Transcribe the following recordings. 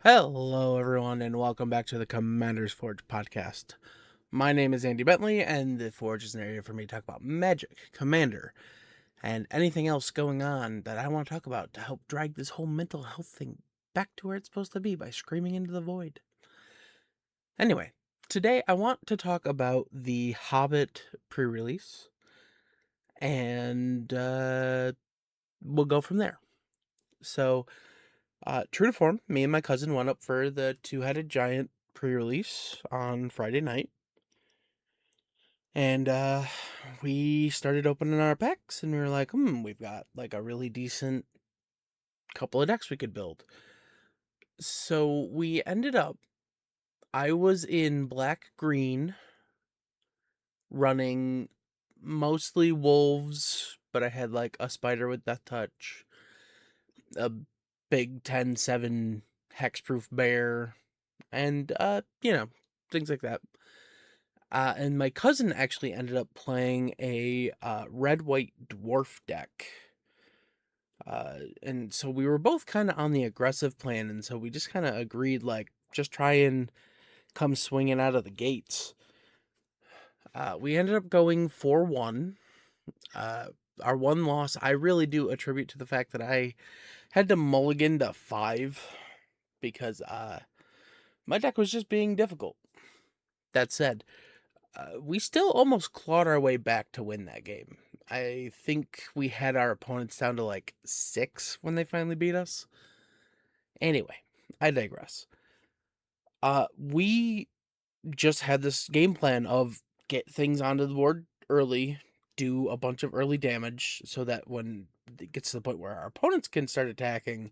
Hello, everyone, and welcome back to the Commander's Forge podcast. My name is Andy Bentley, and the Forge is an area for me to talk about magic, Commander, and anything else going on that I want to talk about to help drag this whole mental health thing back to where it's supposed to be by screaming into the void. Anyway, today I want to talk about the Hobbit pre-release, and we'll go from there. So, true to form, me and my cousin went up for the two-headed giant pre-release on Friday night. And we started opening our packs and we were like, we've got like a really decent couple of decks we could build. So we ended up, I was in black green running mostly wolves, but I had like a spider with death touch, a big 10/7 hexproof bear, and things like that. And my cousin actually ended up playing a red-white dwarf deck. And so we were both kind of on the aggressive plan, and so we just kind of agreed, like, just try and come swinging out of the gates. We ended up going 4-1. Our one loss, I really do attribute to the fact that I had to mulligan to 5 because my deck was just being difficult. That said, we still almost clawed our way back to win that game. I think we had our opponents down to like 6 when they finally beat us. Anyway, I digress. We just had this game plan of get things onto the board early, do a bunch of early damage so that when it gets to the point where our opponents can start attacking,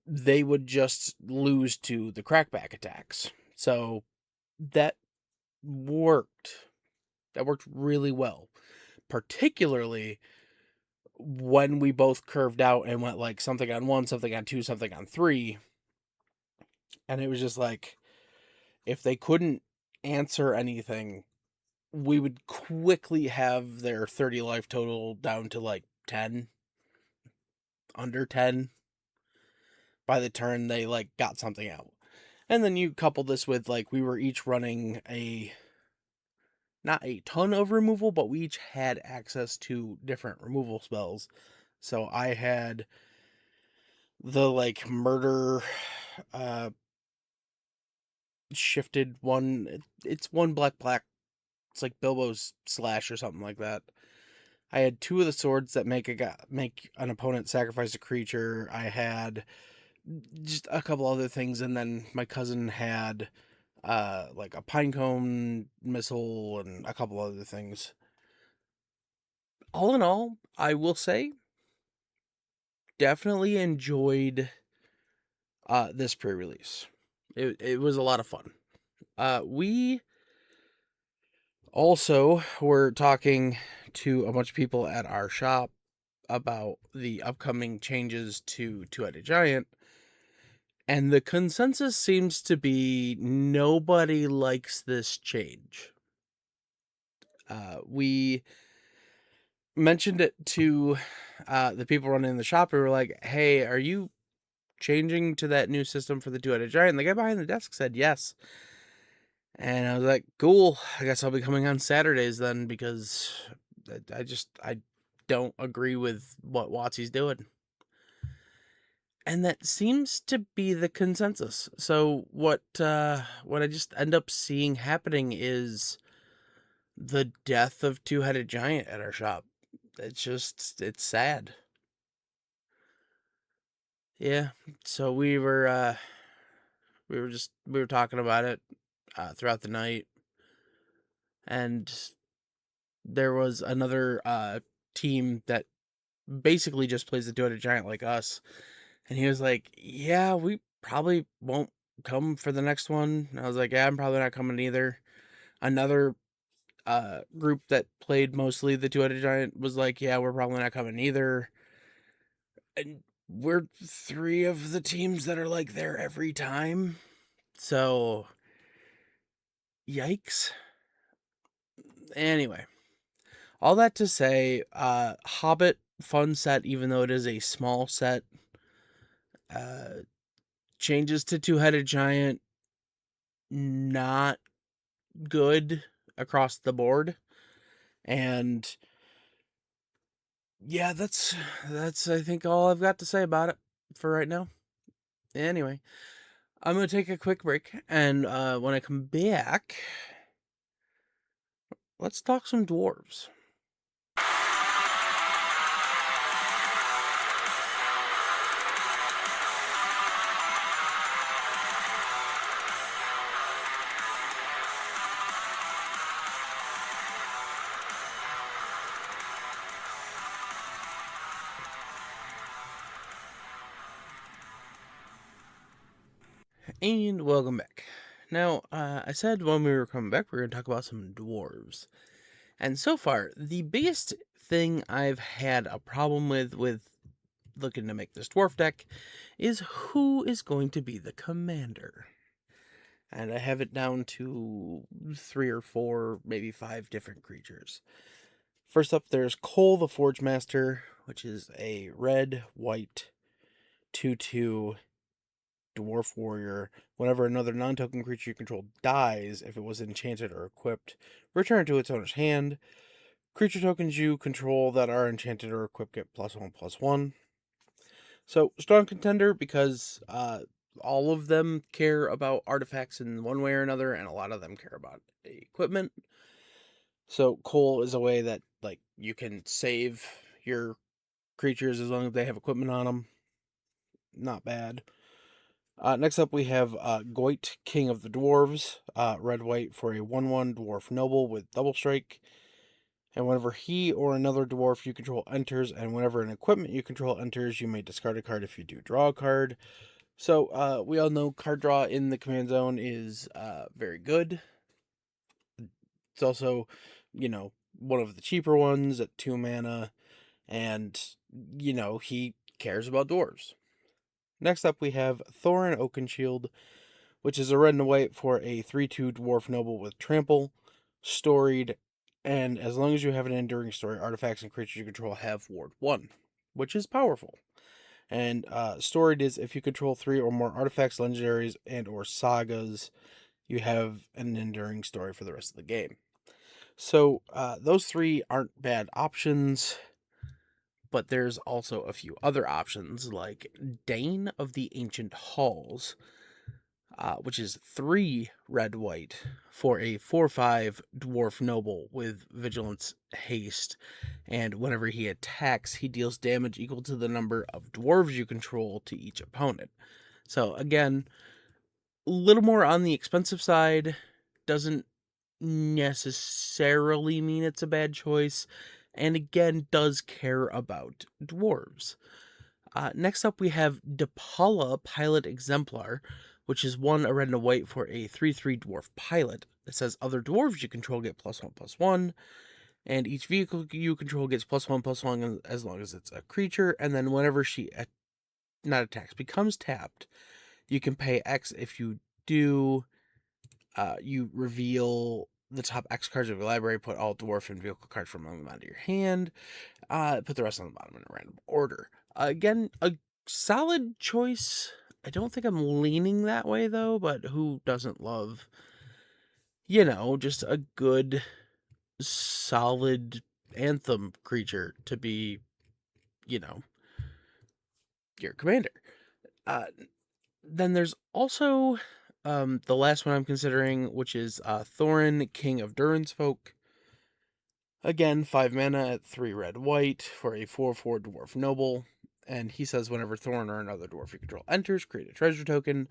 they would just lose to the crackback attacks. So that worked. That worked really well, particularly when we both curved out and went like something on 1, something on 2, something on 3. And it was just like, if they couldn't answer anything, we would quickly have their 30 life total down to like 10, under 10 by the turn they like got something out. And then you couple this with like we were each running a not a ton of removal, but we each had access to different removal spells. So I had the like murder shifted one. It's one black. It's like Bilbo's slash or something like that. I had 2 of the swords that make an opponent sacrifice a creature. I had just a couple other things, and then my cousin had like a pinecone missile and a couple other things. All in all, I will say definitely enjoyed this pre-release. It was a lot of fun. We also were talking to a bunch of people at our shop about the upcoming changes to Two-Headed Giant, and the consensus seems to be nobody likes this change. We mentioned it to the people running the shop. We were like, hey, are you changing to that new system for the Two-Headed Giant? And the guy behind the desk said yes. And I was like, cool, I guess I'll be coming on Saturdays then, because I don't agree with what Watsy's doing. And that seems to be the consensus. So what I just end up seeing happening is the death of Two-Headed Giant at our shop. It's sad. Yeah. So we were talking about it throughout the night, and there was another team that basically just plays the Two-Headed Giant like us, and he was like, "Yeah, we probably won't come for the next one." And I was like, "Yeah, I'm probably not coming either." Another group that played mostly the Two-Headed Giant was like, "Yeah, we're probably not coming either." And we're 3 of the teams that are like there every time. So, yikes. Anyway, all that to say, Hobbit fun set, even though it is a small set. Uh, changes to two-headed giant, not good across the board. And yeah, that's I think all I've got to say about it for right now. Anyway, I'm gonna take a quick break, and when I come back, let's talk some dwarves. And welcome back. Now, I said when we were coming back, we are going to talk about some dwarves. And so far, the biggest thing I've had a problem with looking to make this dwarf deck is who is going to be the commander. And I have it down to 3 or 4, maybe 5 different creatures. First up, there's Cole the Forge Master, which is a red, white, 2/2 dwarf warrior. Whenever another non-token creature you control dies, if it was enchanted or equipped, return it to its owner's hand. Creature tokens you control that are enchanted or equipped get +1/+1. So, strong contender because all of them care about artifacts in one way or another, and a lot of them care about equipment. So, Cole is a way that like you can save your creatures as long as they have equipment on them. Not bad. Next up, we have Goit, King of the Dwarves, red-white for a 1/1 dwarf noble with double strike. And whenever he or another dwarf you control enters, and whenever an equipment you control enters, you may discard a card. If you do, draw a card. So we all know card draw in the command zone is very good. It's also, one of the cheaper ones at 2 mana, and, he cares about dwarves. Next up, we have Thorin Oakenshield, which is a red and white for a 3/2 dwarf noble with trample, storied, and as long as you have an enduring story, artifacts and creatures you control have ward 1, which is powerful. And storied is if you control 3 or more artifacts, legendaries, and or sagas, you have an enduring story for the rest of the game. So those 3 aren't bad options, but there's also a few other options like Dane of the Ancient Halls, which is 3 red-white for a 4/5 dwarf noble with vigilance, haste, and whenever he attacks, he deals damage equal to the number of dwarves you control to each opponent. So again, a little more on the expensive side, doesn't necessarily mean it's a bad choice, and again, does care about dwarves. Next up, we have Depala Pilot Exemplar, which is 1 a red and a white for a 3/3 dwarf pilot. It says other dwarves you control get +1/+1, and each vehicle you control gets +1/+1 as long as it's a creature. And then whenever she not attacks, becomes tapped, you can pay X. If you do, you reveal the top X cards of your library, put all dwarf and vehicle cards from among them onto your hand, put the rest on the bottom in a random order. Again, a solid choice. I don't think I'm leaning that way, though, but who doesn't love, just a good, solid anthem creature to be, your commander? Then there's also the last one I'm considering, which is Thorin, King of Durin's Folk. Again, 5 mana at 3 red white for a 4/4 dwarf noble. And he says whenever Thorin or another dwarf you control enters, create a treasure token.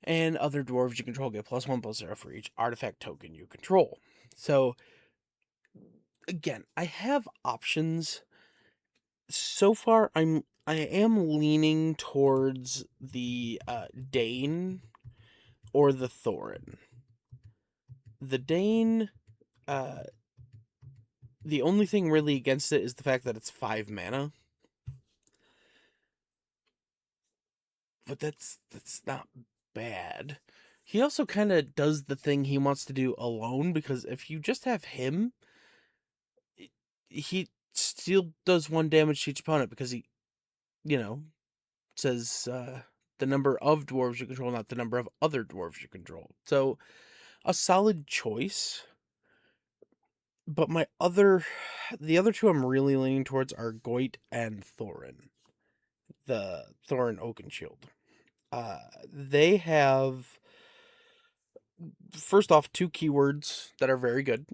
And other dwarves you control get +1/+0 for each artifact token you control. So, again, I have options. So far, I am leaning towards the Dane or the Thorin. The Dane, the only thing really against it is the fact that it's 5 mana. But that's not bad. He also kind of does the thing he wants to do alone, because if you just have him, he still does 1 damage to each opponent because he, says that the number of dwarves you control, not the number of other dwarves you control. So, a solid choice. But the other two I'm really leaning towards are Goit and Thorin, the Thorin Oakenshield. They have, first off, two keywords that are very good.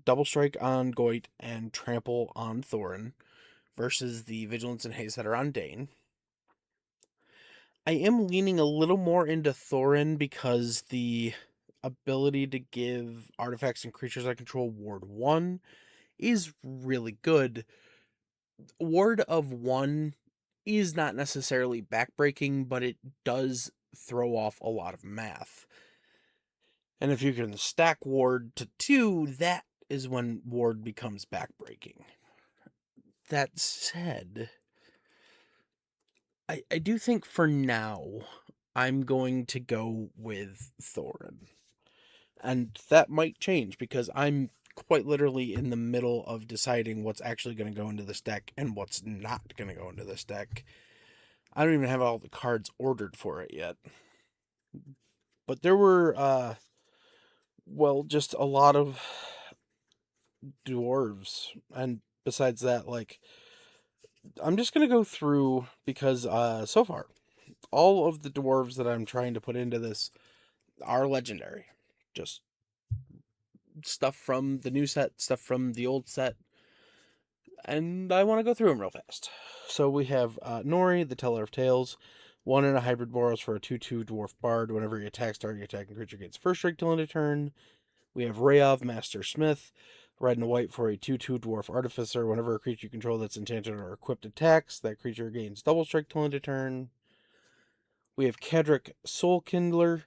Double Strike on Goit and Trample on Thorin versus the Vigilance and Haste that are on Dane. I am leaning a little more into Thorin because the ability to give artifacts and creatures I control Ward 1 is really good. Ward of 1 is not necessarily backbreaking, but it does throw off a lot of math. And if you can stack Ward to 2, that is when Ward becomes backbreaking. That said, I do think for now, I'm going to go with Thorin. And that might change because I'm quite literally in the middle of deciding what's actually going to go into this deck and what's not going to go into this deck. I don't even have all the cards ordered for it yet. But there were, just a lot of dwarves. And besides that, I'm just going to go through because so far, all of the dwarves that I'm trying to put into this are legendary. Just stuff from the new set, stuff from the old set. And I want to go through them real fast. So we have Nori, the Teller of Tales. 1 and a hybrid Boros for a 2/2 dwarf bard. Whenever he attacks, target attacking creature gets first strike till end of turn. We have Rayov, Master Smith. Red and white for a 2/2 dwarf artificer. Whenever a creature you control that's enchanted or equipped attacks, that creature gains double strike till end of turn. We have Kadric Soulkindler.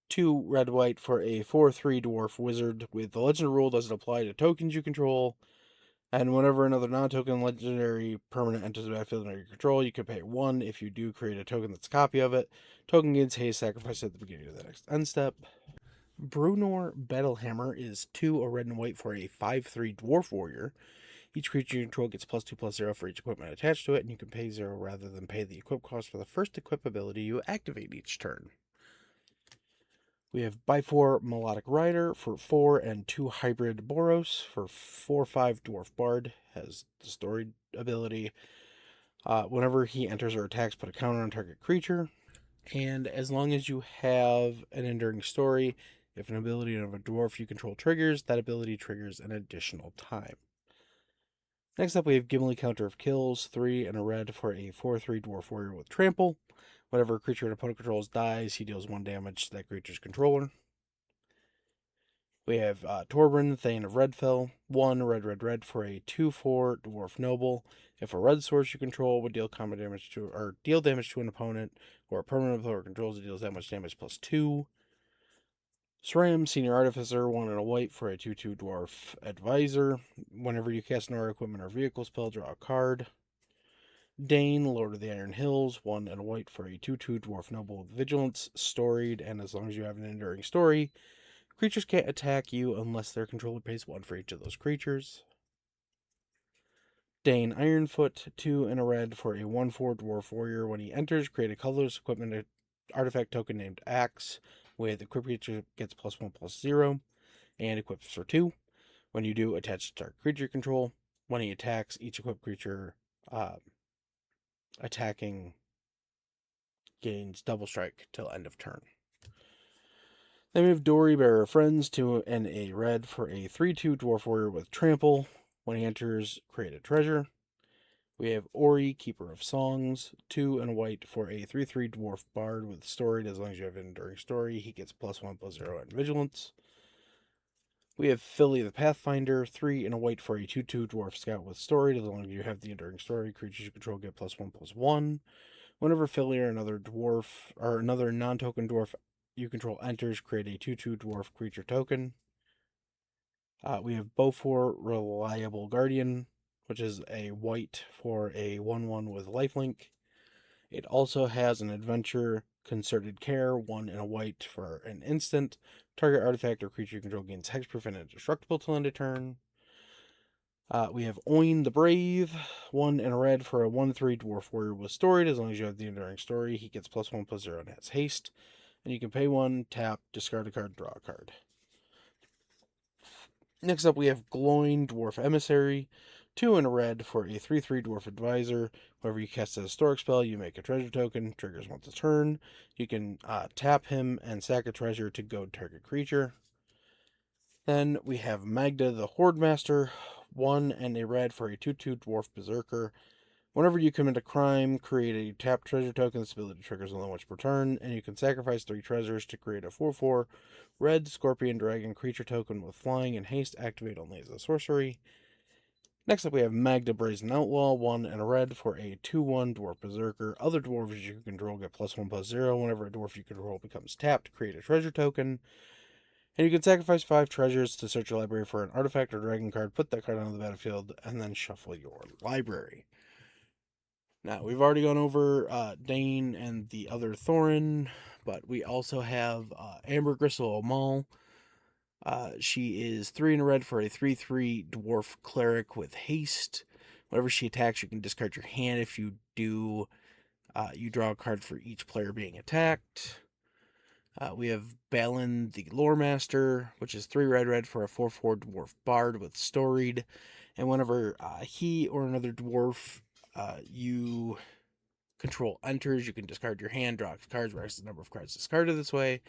2 red white for a 4/3 dwarf wizard. With the legend rule, doesn't apply to tokens you control. And whenever another non-token legendary permanent enters the battlefield under your control, you can pay 1. If you do, create a token that's a copy of it. Token gains haste, sacrifice at the beginning of the next end step. Brunor Battlehammer is 2 a red and white for a 5/3 dwarf warrior. Each creature you control gets +2/+0 for each equipment attached to it, and you can pay 0 rather than pay the equip cost for the first equip ability you activate each turn. We have Bifor Melodic Rider for 4 and 2 hybrid Boros for 4/5 dwarf bard. Has the story ability. Whenever he enters or attacks, put a counter on target creature. And as long as you have an enduring story, if an ability of a dwarf you control triggers, that ability triggers an additional time. Next up, we have Gimli Counter of Kills, 3 and a red for a 4/3 dwarf warrior with trample. Whenever a creature an opponent controls dies, he deals 1 damage to that creature's controller. We have Torbryn, Thane of Redfell, 1 red for a 2/4 dwarf noble. If a red source you control would deal combat damage to, or deal damage to an opponent, or a permanent opponent controls, it deals that much damage +2. Sram, Senior Artificer, 1 and a white for a 2/2 dwarf advisor. Whenever you cast an aura equipment or vehicle spell, draw a card. Dane, Lord of the Iron Hills, 1 and a white for a 2/2 dwarf noble with vigilance, storied, and as long as you have an enduring story, creatures can't attack you unless their controller pays 1 for each of those creatures. Dane Ironfoot, 2 and a red for a 1/4 dwarf warrior. When he enters, create a colorless equipment artifact token named Axe. With equipped creature gets +1/+0 and equips for 2. When you do, attach to target creature control. When he attacks, each equipped creature attacking gains double strike till end of turn. Then we have Dory, Bearer of Friends, 2 and a red for a 3/2 dwarf warrior with trample. When he enters, create a treasure. We have Ori, Keeper of Songs, 2 and a white for a 3/3 dwarf bard with storied. As long as you have an enduring story, he gets +1/+0 and vigilance. We have Philly the Pathfinder, 3 and a white for a 2/2 dwarf scout with storied. As long as you have the enduring story, creatures you control get +1/+1. Whenever Philly or another dwarf or another non-token dwarf you control enters, create a 2/2 dwarf creature token. We have Beaufort Reliable Guardian, which is a white for a 1/1 with lifelink. It also has an adventure, Concerted Care, 1 and a white for an instant. Target artifact or creature you control gains hexproof and indestructible till end of turn. We have Oin the Brave, 1 and a red for a 1/3 dwarf warrior with storied. As long as you have the enduring story, he gets +1/+0 and has haste. And you can pay 1, tap, discard a card, draw a card. Next up, we have Glowing Dwarf Emissary, 2 and a red for a 3/3 dwarf advisor. Whenever you cast a historic spell, you make a treasure token, triggers once a turn. You can tap him and sack a treasure to goad target creature. Then we have Magda the Horde Master, 1 and a red for a 2/2 dwarf berserker. Whenever you commit a crime, create a tap treasure token. This ability triggers only once per turn, and you can sacrifice 3 treasures to create a 4/4 red scorpion dragon creature token with flying and haste. Activate only as a sorcery. Next up, we have Magda Brazen Outlaw, 1 and a red for a 2/1 dwarf berserker. Other dwarves you control get +1/+0. Whenever a dwarf you control becomes tapped, create a treasure token. And you can sacrifice 5 treasures to search your library for an artifact or dragon card, put that card onto the battlefield, and then shuffle your library. Now, we've already gone over Dane and the other Thorin, but we also have Amber Gristle O'Mall. She is 3 and a red for a 3/3 dwarf cleric with haste. Whenever she attacks, you can discard your hand. If you do, you draw a card for each player being attacked. We have Balin the Lore Master, which is 3 red for a 4/4 dwarf bard with storied. And whenever he or another dwarf you control enters, you can discard your hand, draw cards, reduce the number of cards discarded this way.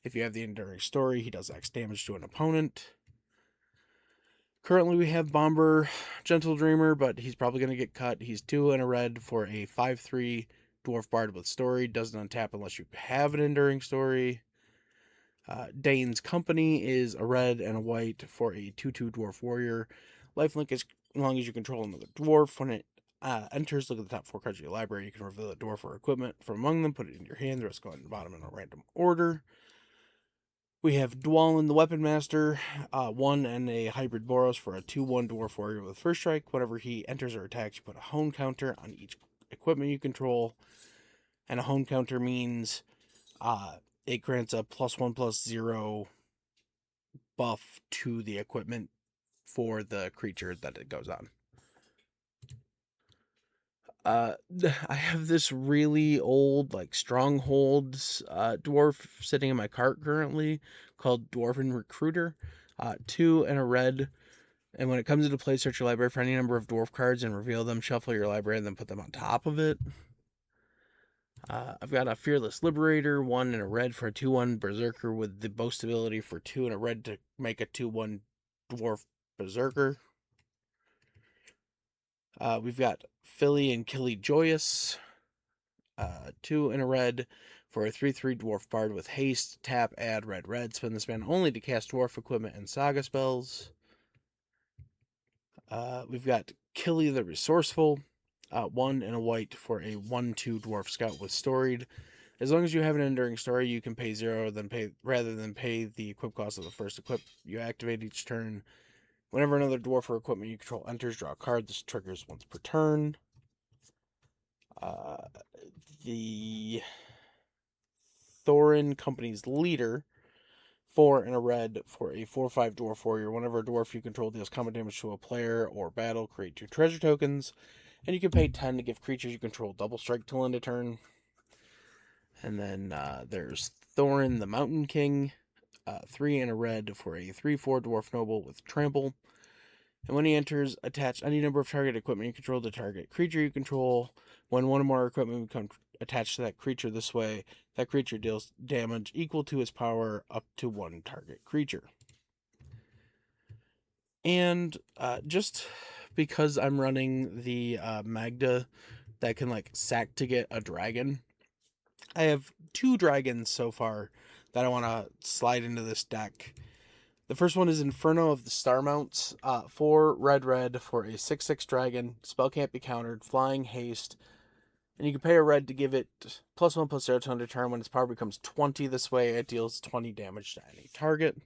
If you have the enduring story, he does X damage to an opponent. Currently, we have Bomber Gentle Dreamer, but he's probably going to get cut. He's 2 and a red for a 5/3 dwarf bard with story. Doesn't untap unless you have an enduring story. Dane's Company is a red and a white for a 2/2 dwarf warrior. Lifelink is as long as you control another dwarf. When it enters, look at the top 4 cards of your library. You can reveal a dwarf or equipment from among them, put it in your hand. The rest go on the bottom in a random order. We have Dwalin the Weapon Master, 1 and a hybrid Boros for a 2/1 dwarf warrior with first strike. Whenever he enters or attacks, you put a hone counter on each equipment you control. And a hone counter means it grants a +1/+0 buff to the equipment for the creature that it goes on. I have this really old, like, Strongholds dwarf sitting in my cart currently called Dwarven Recruiter. 2 and a red. And when it comes into play, search your library for any number of dwarf cards and reveal them. Shuffle your library and then put them on top of it. I've got a Fearless Liberator, 1 and a red for a 2/1 berserker with the boast ability for 2 and a red to make a 2/1 dwarf berserker. We've got Philly and Killy Joyous, 2 and a red for a 3/3 dwarf bard with haste. Tap, add red. Spend this mana only to cast dwarf equipment and saga spells. We've got Killy the Resourceful, 1 and a white for a 1/2 dwarf scout with storied. As long as you have an enduring story, you can pay 0 rather than pay the equip cost of the first equip you activate each turn. Whenever another dwarf or equipment you control enters, draw a card. This triggers once per turn. The Thorin Company's Leader, 4 and a red for a 4/5 dwarf warrior. Whenever a dwarf you control deals combat damage to a player or battle, create 2 treasure tokens. And you can pay 10 to give creatures you control double strike till end of turn. And then there's Thorin the Mountain King, 3 and a red for a 3/4 dwarf noble with trample. And when he enters, attach any number of target equipment you control to target creature you control. When one or more equipment become attached to that creature this way, that creature deals damage equal to its power up to 1 target creature. And just because I'm running the Magda that can, like, sack to get a dragon, I have 2 dragons so far that I want to slide into this deck. The first one is Inferno of the Starmounts, 4 red for a 6/6 dragon. Spell can't be countered, flying, haste. And you can pay a red to give it +1/+0 to end of turn. When its power becomes 20 this way, it deals 20 damage to any target.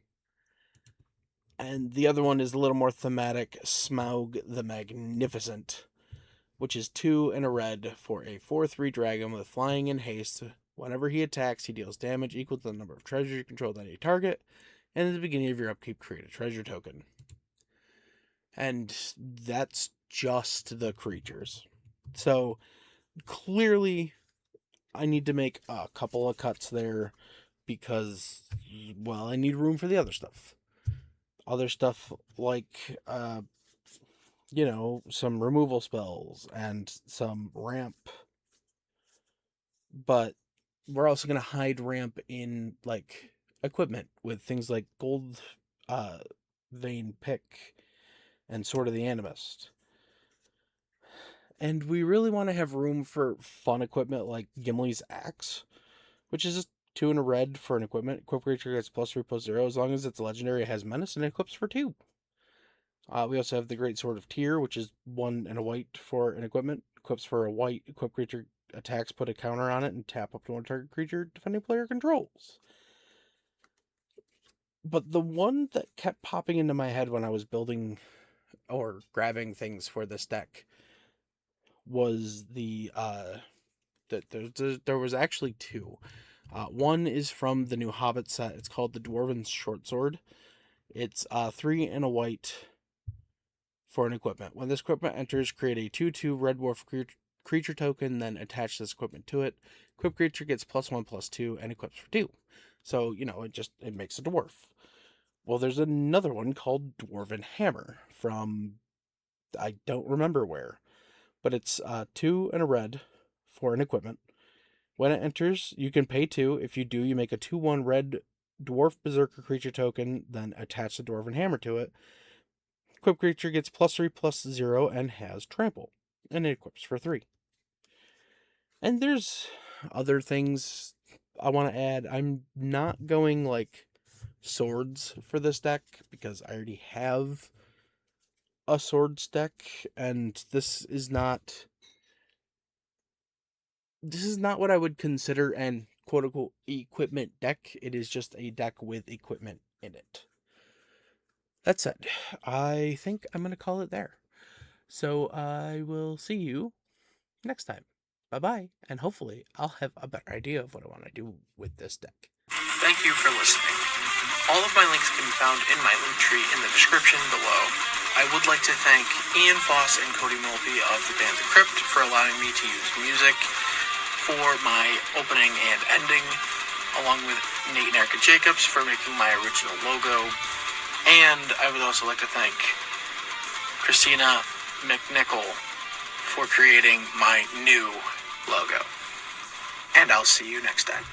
And the other one is a little more thematic, Smaug the Magnificent, which is 2 and a red for a 4/3 dragon with flying and haste. Whenever he attacks, he deals damage equal to the number of treasures you control at any target. And at the beginning of your upkeep, create a treasure token. And that's just the creatures. So clearly I need to make a couple of cuts there because, well, I need room for the other stuff. Other stuff like, some removal spells and some ramp. But we're also going to hide ramp in, like, equipment with things like gold uh, vein pick and Sword of the Animist. And we really want to have room for fun equipment like Gimli's axe, which is just 2 in a red for an equipment. Equip creature gets +3/+0 as long as it's legendary, it has menace, and it equips for 2. We also have the Great Sword of Tyr, which is 1 and a white for an equipment. Equips for a white. Equip creature attacks, put a counter on it, and tap up to 1 target creature defending player controls. But the one that kept popping into my head when I was building or grabbing things for this deck was there was actually 2. One is from the new Hobbit set. It's called the Dwarven's Shortsword. It's 3 and a white for an equipment. When this equipment enters, create a 2/2 red dwarf creature token, then attach this equipment to it. Equip creature gets +1/+2 and equips for 2. So, it makes a dwarf. Well, there's another one called Dwarven Hammer from, I don't remember where, but it's 2 and a red for an equipment. When it enters, you can pay 2. If you do, you make a 2/1 red dwarf berserker creature token, then attach the Dwarven Hammer to it. Equip creature gets +3/+0 and has trample, and it equips for 3. And there's other things I want to add. I'm not going like swords for this deck because I already have a swords deck, and this is not what I would consider an quote unquote equipment deck. It is just a deck with equipment in it. That said, I think I'm going to call it there. So I will see you next time. Bye bye, and hopefully I'll have a better idea of what I want to do with this deck. Thank you for listening. All of my links can be found in my link tree in the description below. I would like to thank Ian Foss and Cody Mulpey of the band The Crypt for allowing me to use music for my opening and ending, along with Nate and Erica Jacobs for making my original logo. And I would also like to thank Christina McNichol for creating my new logo. And I'll see you next time.